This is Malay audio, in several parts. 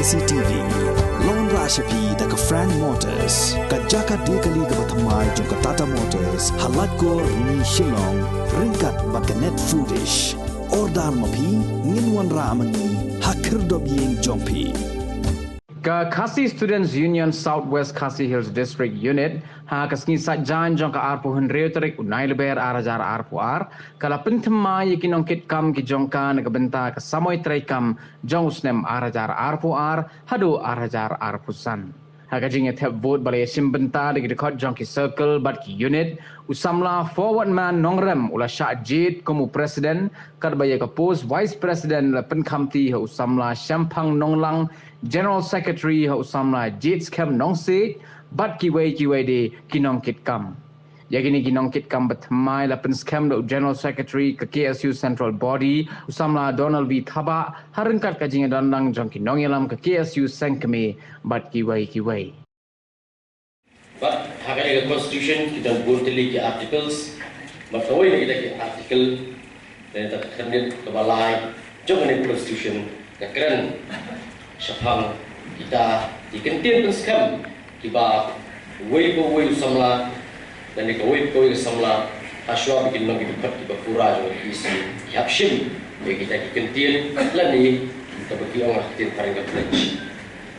KCTV Lon Rashapi daga Frank Motors kajaka dekali ga bathamai jong Tata Motors halat ko ni Shillong ringkat bakanet foodish ordal mapi nginwan ramani hakir dobyeng jongpi Khasi Students Union Southwest Khasi Hills District Unit ha kasni sajjan jong ka arpu hundreu tarik unai leber arajar arpu ar kala penthma yikinong kit kam ki jongka nagabenta ka samoy traikam jong usnem arajar arpu ar hadu arajar arpusan ha kajing thep vote balai simbenta de record jong ki circle but ki unit usamla forward man nongrem ula syajid komu president kadbaya ka post vice president la penkhamti ha usamla syampang nonglang General Secretary ha usamla Jits Kem Nongsi bat kiwai de kinong kit kam yagini kinong kit kam batmai la pen scam do General Secretary ke KSU Central Body usamla Donald V Thaba harengkat kajing dandang jong kinong yalam ke KSU Sengkeme bat kiwai but hakali the constitution kita buntili ki articles matoi kita ki article dan tak kena kebalai jong ni constitution keren Syafang kita dikentian pun skam kiba wei samla dan ni wei samla aswa bikin lagi dekat kiba pura jo isi yapshim ya kita dikentian lani kita bagi orang tin paling kaplet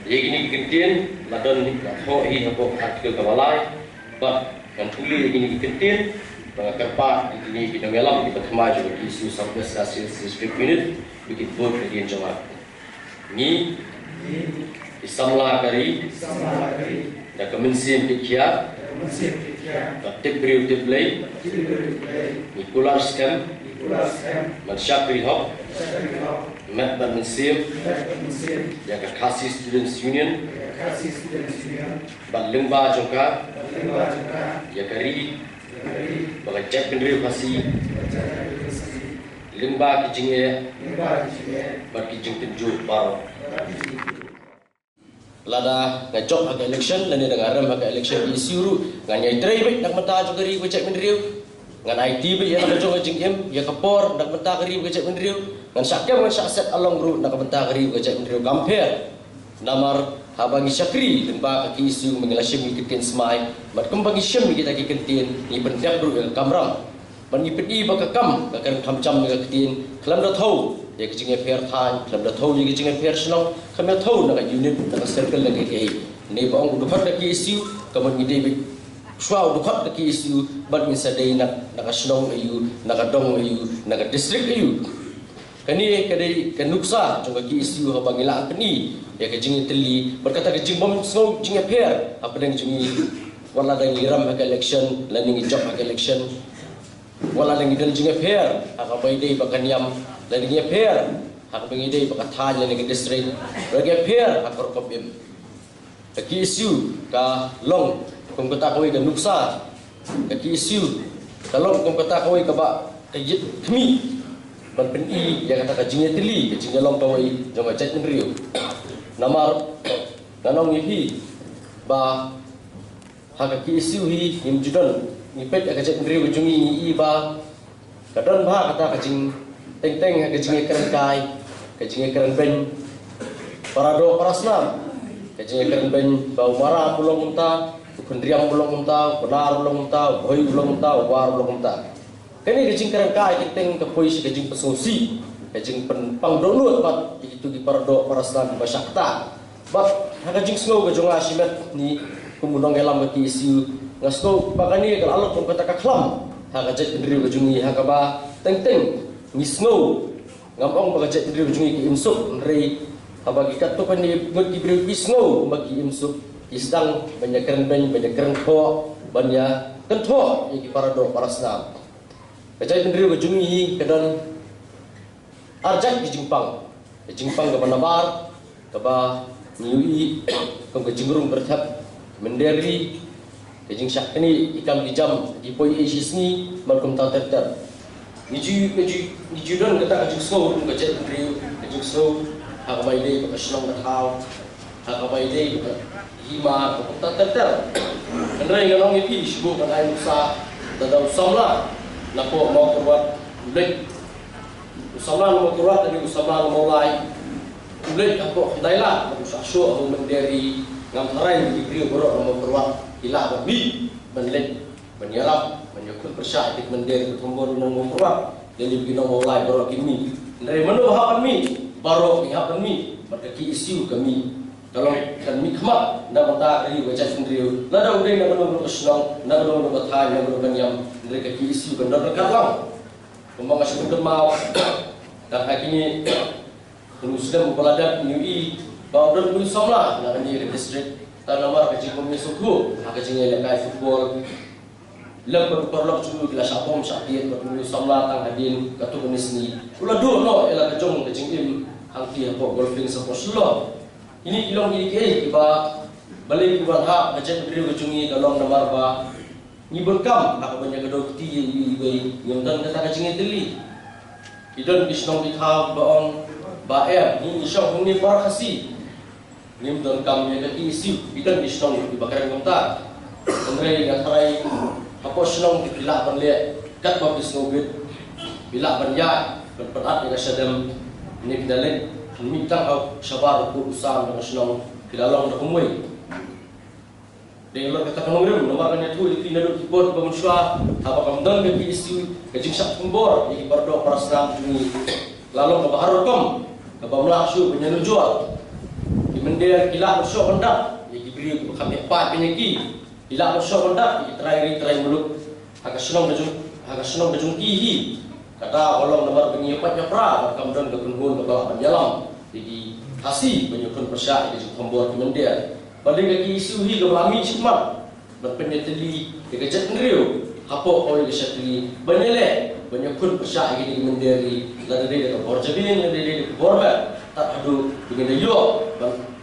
ya gini dikentian ladon ni ho hi hapo artikel kabalai but kan puli gini dikentian kerpa ini kita ngelam di pertama jo isu sampai stasiun district unit bikin vote di jawab ni Isamla kari da kemensian pikir da tibriu tiblay Nikular scam Mansyakri hop Metban mensiam ya ke Khasi Students Union Balengba jongka ya kari bagai cek pendiri Khasi Lengba kijingnya bagi kijing tujuh baru lada ngajok agak election lani dengan ram agak election isu ru nganyai trai baik nak menta jogari ko cek mendriu ngan IT baik ya nak jong jing em ya kapor nak menta kari ko cek mendriu ngan syakam ngan syakset along ru nak menta kari ko cek mendriu gamper namar habangi syakri lemba kaki isu mengelasym kitin smai mat kembangi syem kita ki kentin ni pendap ru kamram ban ni pedi bakakam akan kamcam ga kitin kelam da thau ya kejingnya fair time kelam da thau ya kejingnya fair snong kami thau nak unit nak circle lagi ke ni bang udupat lagi isu kaman ide bi swau udupat lagi isu ban min sadai nak snong ayu nak dong ayu nak district ayu kani kadai kanuksa jong lagi isu ha bangila kani ya kejingnya teli berkata kejing bom snong jingnya fair apa dang jingi wala dang liram ha election learning job ha election wala lagi dan jinga fair aka baidei bakan yam lagi jinga fair aka bangidei bakan than lagi district lagi fair aka kopim ki isu ka long kum kata koi ga nuksa ki isu ka long kum kata koi ka ba kayit khmi ban pen i ya kata ka jinga tili ka jinga long koi jong chat menriu namar nanong hi ba haka ki isu hi him judon ni pet ka cek ngriu jungi ni iba kadon ba kata kajing teng ka jinge keren kai ka jinge keren ben parado parasnam ka jinge keren ben bau mara pulong unta kundriam pulong unta benar pulong unta boy pulong unta war pulong unta kani ka jing keren kai teng ka poisi ka jing pesosi ka jing pang download pat itu di parado parasnam basakta ba ka jing snow ka jonga simet ni kumunong elam ki isu ngasto pakani kalau alok pun kata kaklam haka jet pendiri bujungi haka ba teng ni snow ngampong baka jet pendiri bujungi ki imsup nrei habagi katto pani bagi beri ki snow bagi imsup isdang banyak keren kho banya kentho iki parado parasna jet pendiri bujungi kedan arjak di jingpang ke manabar ke ba niui kong ke jingrung berthap menderi kejing syak ni ikam dijam di poi asis ni malkum ta ter ni don kata kejing slow ka jet drill kejing slow ha ka baile ka slong ka thau ha ka baile ka hima ka ta ter andrai ngalong ipi shibu ka ai musa da da samla na po mo kurwat blek samla mo kurwat ni samla mo lai blek ka po daila musa show aku menderi ngam tarai di brio borok nama perwak ilah berbi menlet menyerap menyokut persyak di menderi bertumbur nama perwak jadi bikin nama mulai borok kini dari mana bahkan mi borok ihap mi berkaki isu kami kalau kami kemat nak mata dari wajah sendiri lada udah nak menunggu kesenang nak menunggu berthai nak menunggu yang dari kaki isu kan dah terkalang memang masih berdemau dan akhirnya Muslim belajar UI bawa dan samlah nak di distrik tanamar kecil kami suku kecilnya lekai football lep perlu cuma bila syapom syakir bertemu samlah tang hadin katu kenis ni ulah dua no ialah kejong kecing hangti apa golfing support slow ini ilong ini kiba balik kiba hak kecil beri kecungi dalam namar ba ni berkam nak banyak kedok ti yang dan kata kecing teli idon bisnong dikha baon baer ni isyong ni par khasi ni dan kam ya kaki isu idon bisnong di bakaran komta andre ngatarai apa senong dipilak banle kat babis ngobit bila banya berperat dengan sedem ni dalet minta au sabar urusan dengan senong kilalong rumui dengan kata kanong nomor kan itu di pindah di bot bangsa apa kamdan ke isu kejing sak pembor di berdoa prasram ini lalu ke bahar kom ke bamlah syu penyenujual di mender kila bersok hendak di beri kami pat penyeki kila bersok hendak di terai muluk agak senang dejung kihi kata olong nomor penyipat nyapra kamdan ke penghun ke bawah penjalam di hasi penyukun persyak di pembor di mender balik lagi isu hi ke belami cikmat berpeneteli ke kecet neriu hapo oi ke syakli banyele banyakun persyak ini menderi ladari ke borjabin ladari ke borba tak adu dengan yo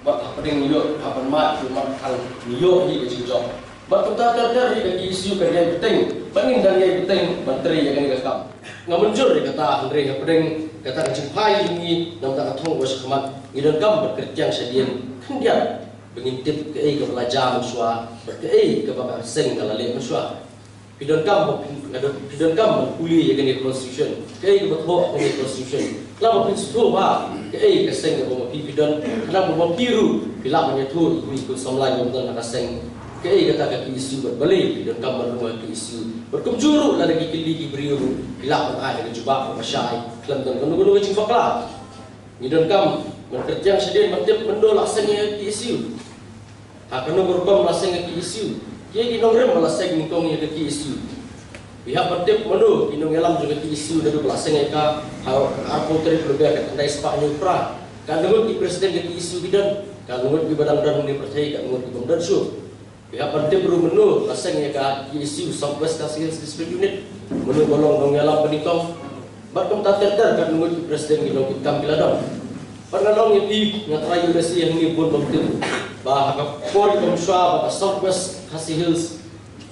buat apa dengan yo apa mat hal yo hi ke cikjok batu tak dari ke isu ke yang penting bangin dari yang penting menteri yang ini kakam ngamuncul dia kata Andre yang penting kata cimpai ini nam tak thong bos kemat idan kam berkerjang sedian kendian mengintip ke belajar muswa berke ke bapa seng dalam muswa pidon kam kuli yang ini constitution ke betul ini constitution lama prinsip ba ke seng ke bapa pidon kenapa bapa biru bila menyetu ikut samlai betul nak seng ke kata ke isu berbalik pidon kam rumah ke isu berkumjuru lagi kili beriu bila ada jubah masyai kelantan gunung kecing fakla pidon kam bekerja sedih mentip mendolak sengnya ke isu akan berkom laseng ke isu dia inong rem laseng ningkong yang ke isu pihak mentip menu inong elam juga ke isu dari laseng ka aku teri berbeda kat andai sepak nyupra kan ngut di presiden ke isu bidan kan ngut di badan dan ni percaya kan ngut di badan su pihak mentip baru menu laseng ka isu Southwest Kasihil District Unit menu bolong dong elam penikong bakom tater kan ngut di presiden inong hitam piladong pangalong ipi ngatrai udasi yang ni pun betul bah kapor komswa bah Southwest Kasihil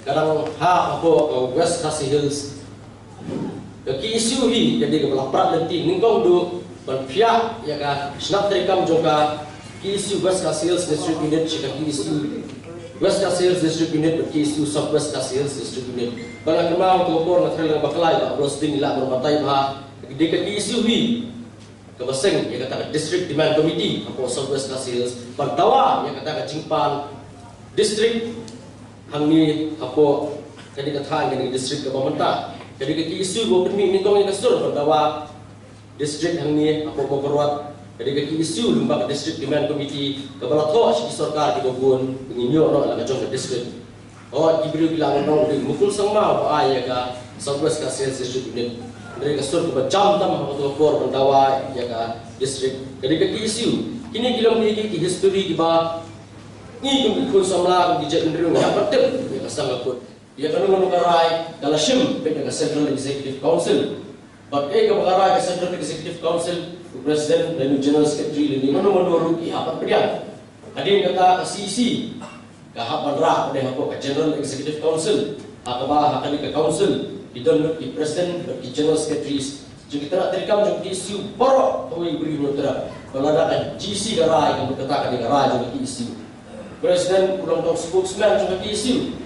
kadang apa West Kasihil ki isu hi jadi ke belaprat nanti ningkong du berpihak ya ka snap terekam joka ki isu West Kasihil District Unit cika ki isu West Kasihil District Unit ki isu Southwest Kasihil District Unit bang kemau kopor ngatrai baklai bah plus ding ila bermatai bah di ki isu hi Kebaseng yang kata District Demand Committee apa Southwest Kasihil bertawa yang kata Cingpan District hangi apa jadi kata yang district ke pemerintah jadi ke isu go permi ningkong yang kasur bertawa district hangi apa Bogorwat jadi ke isu lembaga District Demand Committee ke balato si sarkar di Bogor menginyo no la jong ke district diberi bilang no di mukul sangma apa ya ka Southwest Kasihil District Unit dari kasur ke jam tam atau for bertawa ya ka district jadi ke isu kini bilang ni ki history di ba ni kun samla di jet ndru ya betul ya kasang akut dia kan mengarai dalam sim dengan Central Executive Council but ke mengarai ke Central Executive Council President dan General Secretary ni mana ki apa pedian hadir kata CC ka hapan ra pada apa General Executive Council atau akan ke council didon di President di General Secretaries juga kita nak terekam juga isu borok kami beri menutera kalau ada GC garai yang berkatakan di garai juga isu Presiden ulang tahun spokesman juga isu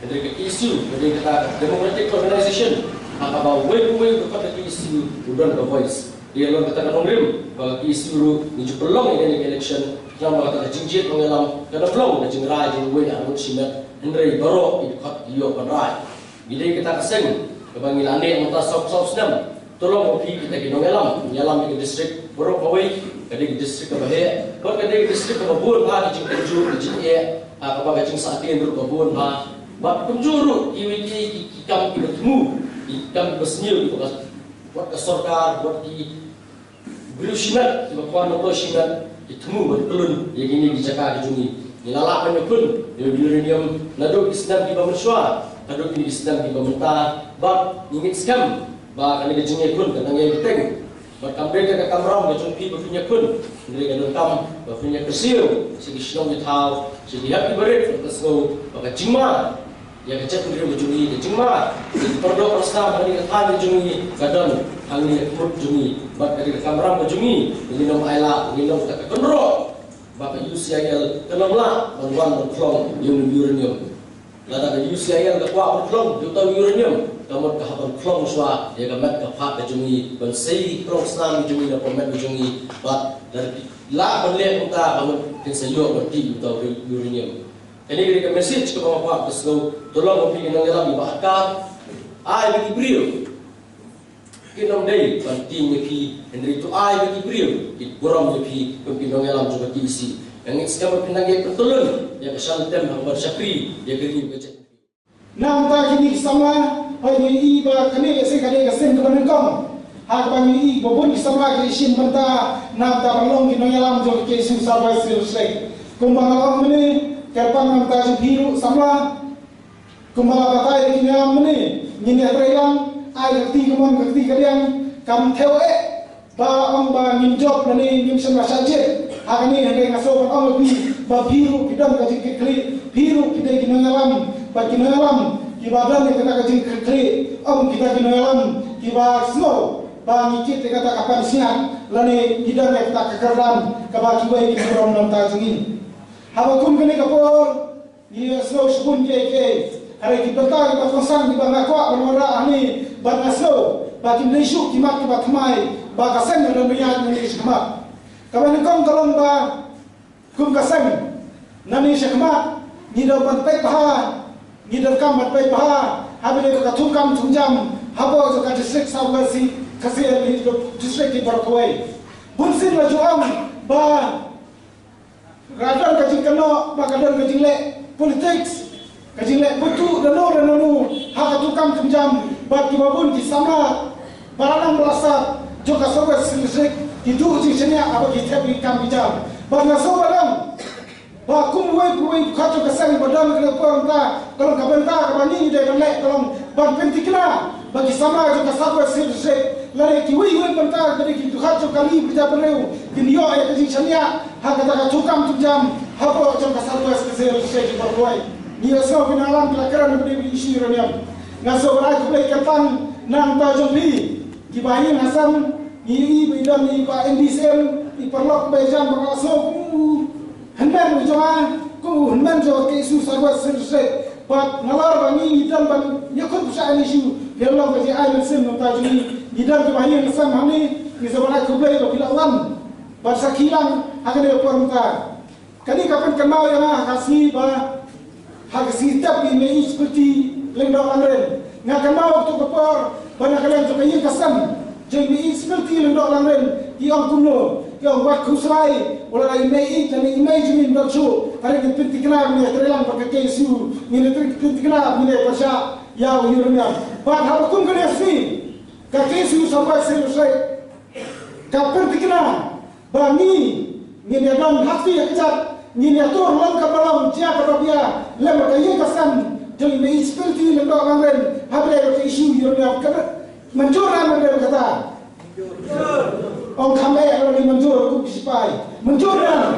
dari isu dari kata Democratic Organization apa way berkata isu udon the voice dia lalu katakan orang bagi isu ni pelong ini election yang kata jinjit mengelam kena pelong dan jingrai jingwe yang simet Henry baru ikat dia penrai bila kita keseng kebangilan ni yang tak sok senam tolong opi kita kena mengelam di distrik baru kawai kadi distrik kebahaya kalau kadi distrik kebun ha di jingju di jinge kepada jing satin dulu kebun ha bab penjuru iwiki ikam bertemu ikam bersenyum buat kesorkar buat di beliau simat di bawah nombor simat ditemu berkelun yang ini di Jakarta di Juni nilalak penyukun uranium naduk Islam di Bamswa naduk di Islam di Bamta bab ingin skam bab kali kejengnya kun katanya diteng bab kambil ke kamram ke jumpi berpunya kun dari kanun kam berpunya kersiu segi sinong ditau segi happy berit kesgo bab jingma yang kecil pendiri berjungi di jingma perdo persam kali kata berjungi kadon kali kurut jungi bab kali kamram berjungi minum aila minum tak kendro bab UCIL kenamlah bantuan berkelong uranium lada UCIL ketua berkelong juta uranium kamu kehapan kelong swa dia gamat kepak berjungi bensei kelong senam berjungi dan pemet berjungi bab dari la berlihat kita kamu tinsayo berti juta uranium. Ini kita message ke bapak kesau tolong memilih nanggalam bahkan ai bagi beliau kinam dai penting bagi Henry itu ai bagi beliau ikuram bagi pemimpin nanggalam juga diisi yang sekarang pinangnya pertolongan yang kesal tem hambar syakri dia gini baca nam ta kini sama hai iba kini ese kade gasen to banengkom ha bangi bobon sama ke isin banta nam ta balong kini nanggalam juga ke isu sabai sirusai kumbang alam ini kerpang nam ta biru sama kumbala batai kini am ini ini terang ai kerti kemon kerti kalian kam tewe ba ong ba ngin job nani ngin sama saje hakani henge ngaso ban ong lebih ba biru kidam ka jik kli biru kita kinalam ba kinalam kibadan kita ka jik kli ong kita kinalam kiba snow ba ngikit kata kapan siang lani kidam kita kekerdan ka ba kibai kirom nam ta jingin habakum kene kapor ni snow shun ke hari kita ta ba konsang di bangga kwa berwara ani ba snow ba kimlesu kimak ba tmai ba kaseng na miyat ni shikma kawan kong kalong ba kum kaseng nani shikma ni do ban pe pa ni do kam ban pe pa habile ka tukam tunjam habo jo ka district sabasi kasi ni do district di barkawai bunsin la juam ba radar ka jingkano ba kadar ka jingle politics ka jingle betu dano ha ka tukam tunjam ba kibabun di sama barang berasa juga sobat silisik itu ujiannya apa kita berikan bijak. Bangga sobalam, bakum wei kacau kesang badan kelepon ta, kalau kabenta kabani dia melek kalau ban pentikna bagi sama juga sobat silisik. Lari kiwi benta dari itu kacau kali bijak perlu. Kinyo ayat ujiannya hak kata tukam tunjam, apa juga sobat silisik berbuai. Dia semua kenalan kelakuan beri isu ramiam. Ngaso berai kubai kepang nang tajumbi. Kibahin Hasan ini bidang ni Pak NDCM di perlok bejan bakaso hendak berjalan hendak jauh ke isu sahabat selesai buat nalar bani bidang ban yakut persoalan isu belum kerja air sen nota juni bidang kibahin Hasan hani misalnya kubai berpilawan bahasa kilang akan dia permuka kali kapan kenal yang kasih bah kasih tapi ini seperti lembang angren nggak kenal untuk kepor banyak kalian juga ingin kesan jadi seperti yang orang lain yang kuno yang buat kusrai orang lain dan image min bersu hari ini penting kenal ni terlang pakai isu ini penting kenal ni pasca ya uranium pada hal kum kali asli kaki isu sampai selesai kapan kenal bani ni dalam hati kejar ni atur lang kapalam dia kerja lama kaya kesan jadi ini seperti yang orang lain habis isu uranium menjur apa dia kata? Orang kami kalau ni menjur, aku sipai. Menjur kan?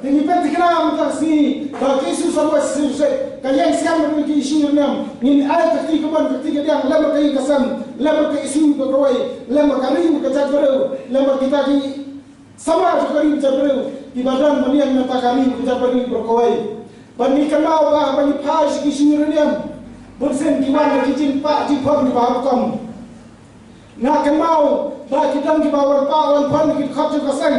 Ini penting kenapa mutasi? Bagi isu sampai selesai. Kalian sekarang memiliki isu yang ini ayat ketiga dia lembar kaya kesan, lembar kaya isu berkawai, lembar kali berkejar baru, lembar kita di sama juga kali berkejar baru. Di badan banian mata kali berkejar baru berkawai. Bani kenal bah bani pas isu yang Bunsen gimana cicin Pak Jipong di bawah kom. Nak kenal ba kita ngi ba wan pa wan pan ki khap chu ka sen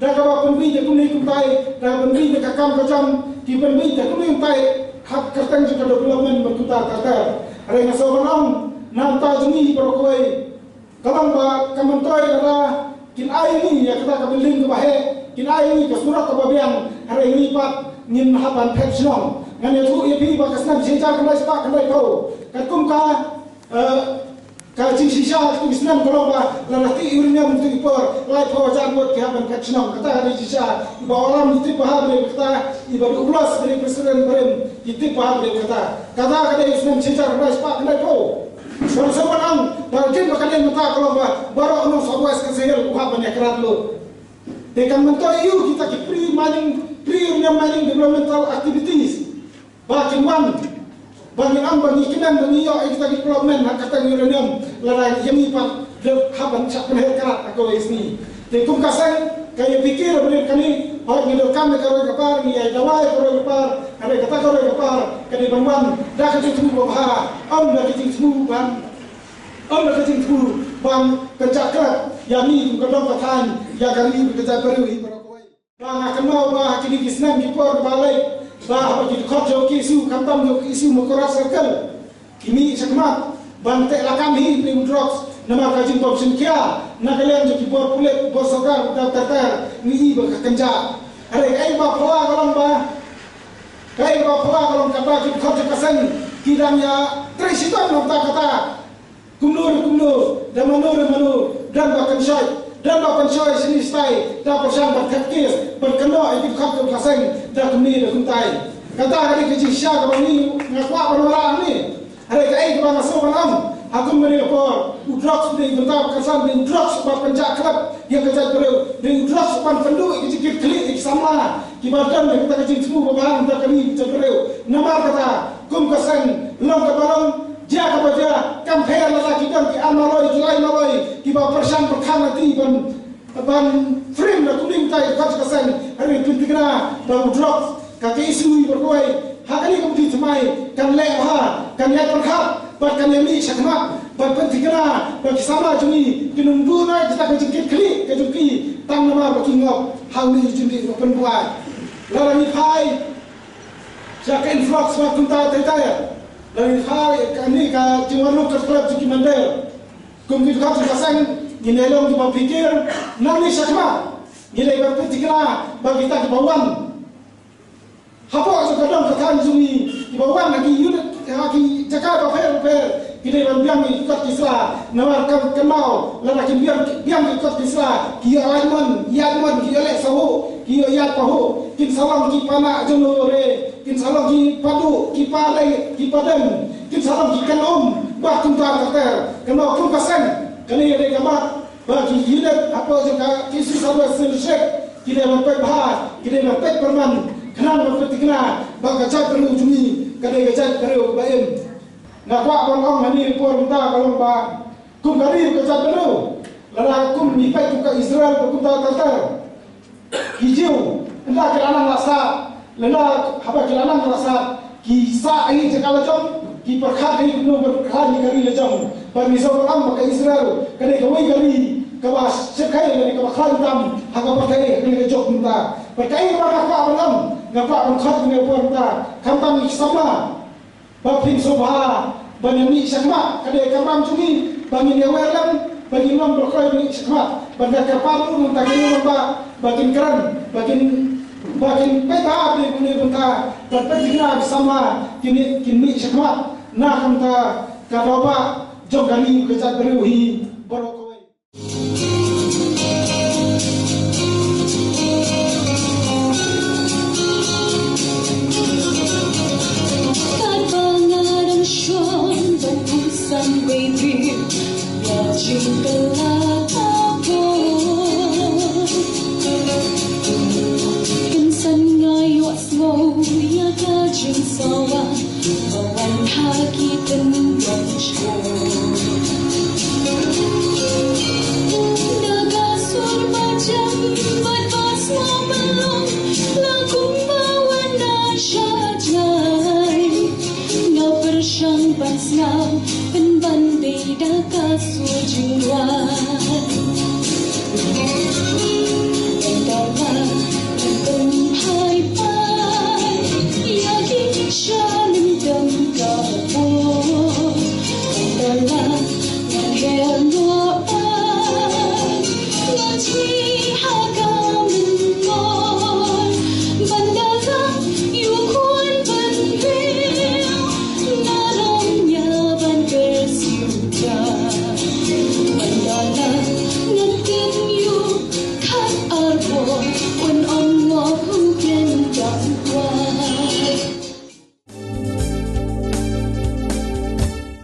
da ka ba pen bi je kuni kum tai da pen bi ka kam ka jam ki pen bi je kuni tai hak ka tang ju ka development ba kuta ta ta are na so banong nam ta juni pro koi kalang ba kamantoi da kin ai ni ya kata ka building ba he kin ai ni ka surat ka ba biang are ni pat nin hapan phep snong ngan ye thu ye pi ba kasnam sinjar ka spa ka dai tho ka kum ka ka jing shisha tu islam ko ba la lati urnya mtu por lai pho jan mot ki hapan phep snong kata ni shisha ba olam ti pa be kata iba ulas be president berem ti pa be kata ka dai islam sinjar ka spa ka dai tho Sama-sama nang, barjin makanya mata kalau baru ono Southwest Kasihil kuha banyak kerat lo. Dekan mentor EU kita ki pre-mining developmental activities. Bakin bagi kinan bagi yo kita ki development hak kata uranium lalai yemi pak haban sak pener kerat aku isni. Dekum kasang kaya pikir bener kali hak ngidokam karo kapar ni ai dawai karo kapar ada kata karo kapar kali bangwan dah kecil semua bah dah kecil semua bang kencakrat yang ni kedong katan yang kali kerja baru ini berokoi bang akan mau bah kini kisnan kipor balai bah bagi khot jo kisu kamtam jo kisu mokoras circle kini sakmat bang tek lakam hi prim drugs nama kajin popsin kia nakalian jo kipor pulet bosokar daftar ni iba kenca are ai ba phawa kalong ba kai ba phawa kalong kata ki khot jo kasan kidamnya trisiton nokta kata kumnur dan bahkan syai sini stai dah persian berkekis berkenok itu khap ke kaseng dah kemni dah kuntai kata hari kecil syak abang ni ngakwa berwarna ni hari kai ke bang asal malam aku meri lapor udrak di bentar kesan di udrak sebab pencak kelab yang kejat bereu di udrak sebab penduk kecil klik sama kibadan kita kecil semua bahan dah kami kejat bereu nama kata kum kaseng long ke barang dia kepada kamper lelaki dan ki amaloi ki lain maloi ki ba persan perkan nanti ban frame la kuning tai kat kasan hari pintigna ba drop ka ke isu berkoi hakani kum ti semai kan le ha kan ya perkhat ba kan yami sakma ba pintigna ba kisama juni kinundu na kita ke jikit kli ke juki tang nama ba kingop hauli jindi open buat la ni phai ja ken flux ba kunta tai dari hari kami ka Timur Klub Ciki Mandel kumpi khap kasang ginelong di pikir nani sakma gilai berpetikna bagi kita di bawang hapo kadang katan zumi di bawang lagi unit haki Jakarta fair gilai berbiang ikut kisah nawar kenal lelaki biang ikut kisah kia aliman ki oleh sahu kia yat pahu kin salam ki pana jonore kin salam ki padu ki pare ki padan kin salam ki kanom bah tuntar kater kena kum kasen kali ada gambar bagi unit apa juga kisu sabar selesai kita dapat bahas kita dapat perman kenal dapat kena bah gajah perlu jumi kada gajah perlu baim nak buat orang ini por minta kalau bah kum kali gajah perlu lalu kum nipai buka Israel berkunta kater hijau hendak kelanang rasa lena apa kelanang rasa kisah ini jekala jom ki perkhat ini kuno berkhat ni kali lejong bagi seorang pakai Israel kena kawai kali kawas sekai kali kawas khantam haka pakai kali jok minta pakai mana apa malam ngapa khat ni apa minta khantam sama bapin sobha bani sakma kali kamam cumi bagi newelam bagi nom berkoi ni sakma bagi kapal minta kali minta bagi keran bakin peta di punya bentar berpetigna bersama kini sakmat nak kata kadoba jom kali kejat beruhi